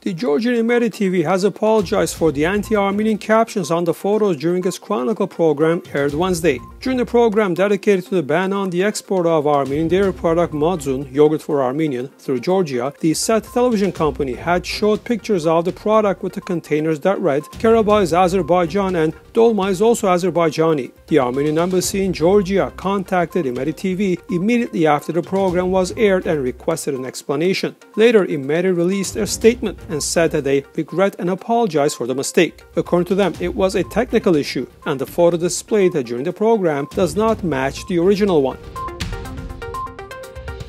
The Georgian Imedi TV has apologized for the anti-Armenian captions on the photos during its Chronicle program aired Wednesday. During the program dedicated to the ban on the export of Armenian dairy product MATSUN, yogurt for Armenian, through Georgia, the said television company had showed pictures of the product with the containers that read, "Karabakh is Azerbaijan and Dolma is also Azerbaijani." The Armenian embassy in Georgia contacted Imedi TV immediately after the program was aired and requested an explanation. Later, Imedi released a statement and said that they regret and apologize for the mistake. According to them, it was a technical issue, and the photo displayed during the program does not match the original one.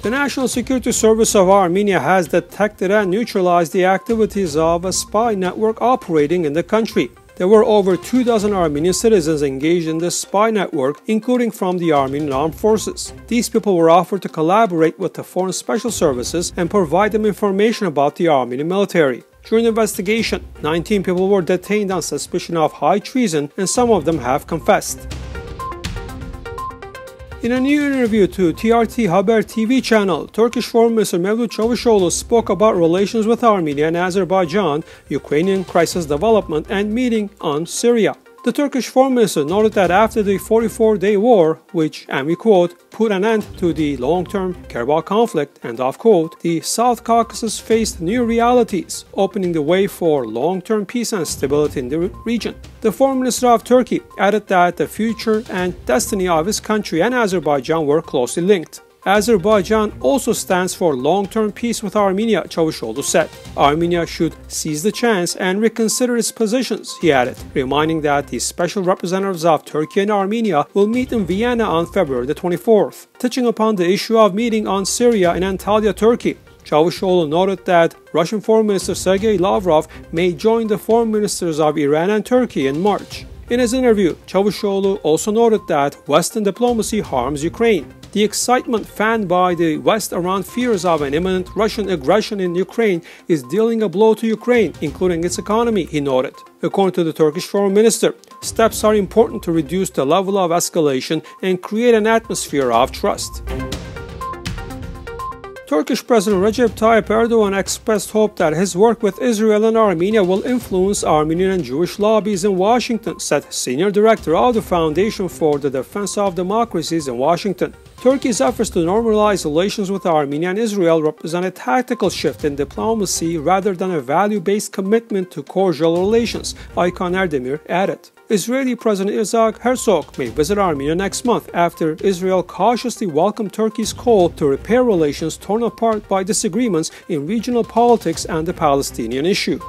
The National Security Service of Armenia has detected and neutralized the activities of a spy network operating in the country. There were over 24 Armenian citizens engaged in this spy network, including from the Armenian Armed Forces. These people were offered to collaborate with the foreign special services and provide them information about the Armenian military. During the investigation, 19 people were detained on suspicion of high treason, and some of them have confessed. In a new interview to TRT Haber TV channel, Turkish Foreign Minister Mevlut Çavuşoğlu spoke about relations with Armenia and Azerbaijan, Ukrainian crisis development, and meeting on Syria. The Turkish Foreign Minister noted that after the 44-day war, which, and we quote, put an end to the long-term Karabakh conflict, end of quote, the South Caucasus faced new realities, opening the way for long-term peace and stability in the region. The Foreign Minister of Turkey added that the future and destiny of his country and Azerbaijan were closely linked. Azerbaijan also stands for long-term peace with Armenia, Çavuşoğlu said. Armenia should seize the chance and reconsider its positions, he added, reminding that the special representatives of Turkey and Armenia will meet in Vienna on February the 24th. Touching upon the issue of meeting on Syria in Antalya, Turkey, Çavuşoğlu noted that Russian Foreign Minister Sergey Lavrov may join the foreign ministers of Iran and Turkey in March. In his interview, Çavuşoğlu also noted that Western diplomacy harms Ukraine. The excitement fanned by the West around fears of an imminent Russian aggression in Ukraine is dealing a blow to Ukraine, including its economy, he noted. According to the Turkish Foreign Minister, steps are important to reduce the level of escalation and create an atmosphere of trust. Turkish President Recep Tayyip Erdogan expressed hope that his work with Israel and Armenia will influence Armenian and Jewish lobbies in Washington, said Senior Director of the Foundation for the Defense of Democracies in Washington. Turkey's efforts to normalize relations with Armenia and Israel represent a tactical shift in diplomacy rather than a value-based commitment to cordial relations, Aykan Erdemir added. Israeli President Isaac Herzog may visit Armenia next month after Israel cautiously welcomed Turkey's call to repair relations torn apart by disagreements in regional politics and the Palestinian issue.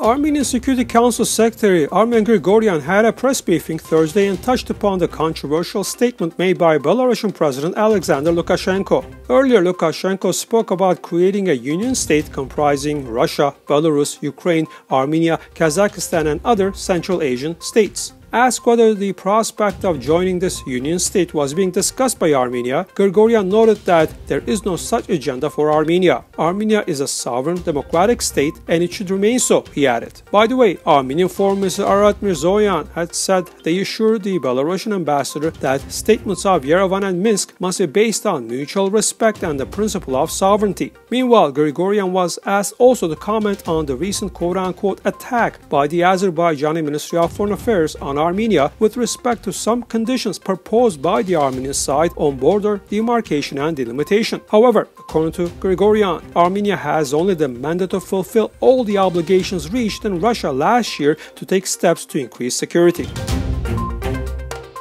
Armenian Security Council Secretary Armen Grigoryan had a press briefing Thursday and touched upon the controversial statement made by Belarusian President Alexander Lukashenko. Earlier, Lukashenko spoke about creating a union state comprising Russia, Belarus, Ukraine, Armenia, Kazakhstan, and other Central Asian states. Asked whether the prospect of joining this union state was being discussed by Armenia, Grigoryan noted that there is no such agenda for Armenia. Armenia is a sovereign democratic state and it should remain so, he added. By the way, Armenian Foreign Minister Arat Mirzoyan had said they assured the Belarusian ambassador that statements of Yerevan and Minsk must be based on mutual respect and the principle of sovereignty. Meanwhile, Grigoryan was asked also to comment on the recent quote-unquote attack by the Azerbaijani Ministry of Foreign Affairs on Armenia with respect to some conditions proposed by the Armenian side on border demarcation and delimitation. However, according to Grigoryan, Armenia has only the mandate to fulfill all the obligations reached in Russia last year to take steps to increase security.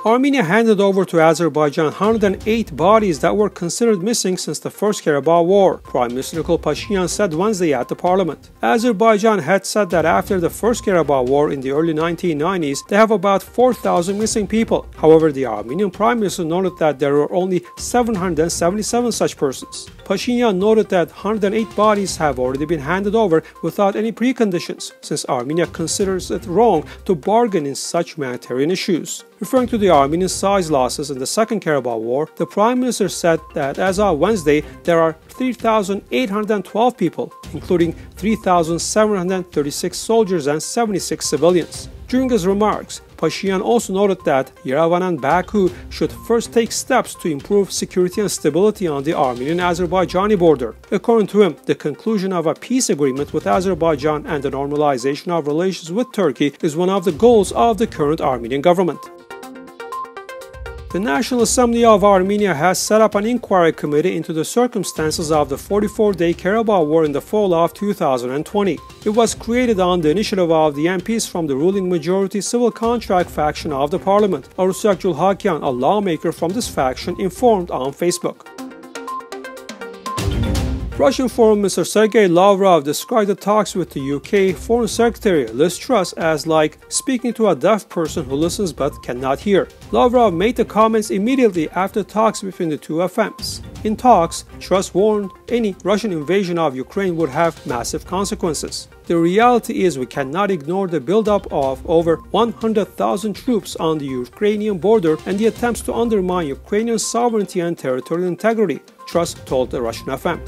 Armenia handed over to Azerbaijan 108 bodies that were considered missing since the First Karabakh War, Prime Minister Nikol Pashinyan said Wednesday at the parliament. Azerbaijan had said that after the First Karabakh War in the early 1990s, they have about 4,000 missing people. However, the Armenian Prime Minister noted that there were only 777 such persons. Pashinyan noted that 108 bodies have already been handed over without any preconditions, since Armenia considers it wrong to bargain in such humanitarian issues. Referring to the Armenian size losses in the Second Karabakh War, the Prime Minister said that as of Wednesday, there are 3,812 people, including 3,736 soldiers and 76 civilians. During his remarks, Pashinyan also noted that Yerevan and Baku should first take steps to improve security and stability on the Armenian-Azerbaijani border. According to him, the conclusion of a peace agreement with Azerbaijan and the normalization of relations with Turkey is one of the goals of the current Armenian government. The National Assembly of Armenia has set up an inquiry committee into the circumstances of the 44-day Karabakh War in the fall of 2020. It was created on the initiative of the MPs from the ruling majority civil contract faction of the parliament. Arusyak Julhakyan, a lawmaker from this faction, informed on Facebook. Russian Foreign Minister Sergey Lavrov described the talks with the UK Foreign Secretary Liz Truss as like speaking to a deaf person who listens but cannot hear. Lavrov made the comments immediately after talks between the two FMs. In talks, Truss warned any Russian invasion of Ukraine would have massive consequences. The reality is we cannot ignore the buildup of over 100,000 troops on the Ukrainian border and the attempts to undermine Ukrainian sovereignty and territorial integrity, Truss told the Russian FM.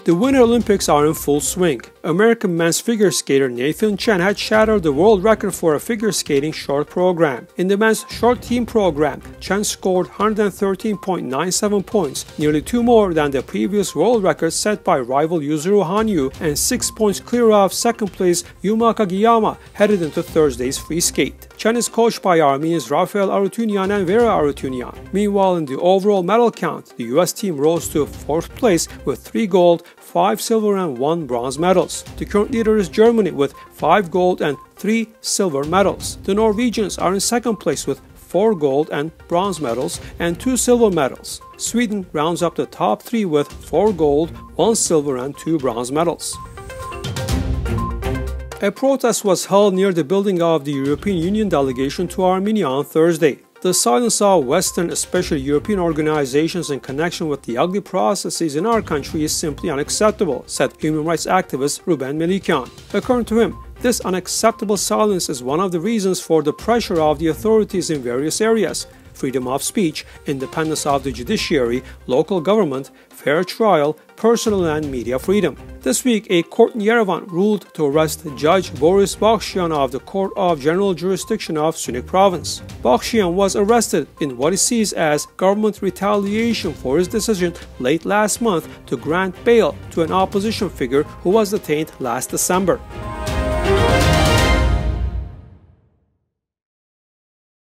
The Winter Olympics are in full swing. American men's figure skater Nathan Chen had shattered the world record for a figure skating short program. In the men's short team program, Chen scored 113.97 points, nearly 2 more than the previous world record set by rival Yuzuru Hanyu, and 6 points clear of second place Yuma Kagiyama headed into Thursday's free skate. Chen is coached by Armenians Rafael Arutyunyan and Vera Arutyunyan. Meanwhile, in the overall medal count, the US team rose to 4th place with 3 gold, 5 silver and 1 bronze medals. The current leader is Germany with 5 gold and 3 silver medals. The Norwegians are in 2nd place with 4 gold and bronze medals and 2 silver medals. Sweden rounds up the top 3 with 4 gold, 1 silver and 2 bronze medals. A protest was held near the building of the European Union delegation to Armenia on Thursday. The silence of Western, especially European organizations in connection with the ugly processes in our country is simply unacceptable, said human rights activist Ruben Melikyan. According to him, this unacceptable silence is one of the reasons for the pressure of the authorities in various areas: freedom of speech, independence of the judiciary, local government, fair trial, personal and media freedom. This week, a court in Yerevan ruled to arrest Judge Boris Bakhshian of the Court of General Jurisdiction of Sunik Province. Bakhshian was arrested in what he sees as government retaliation for his decision late last month to grant bail to an opposition figure who was detained last December.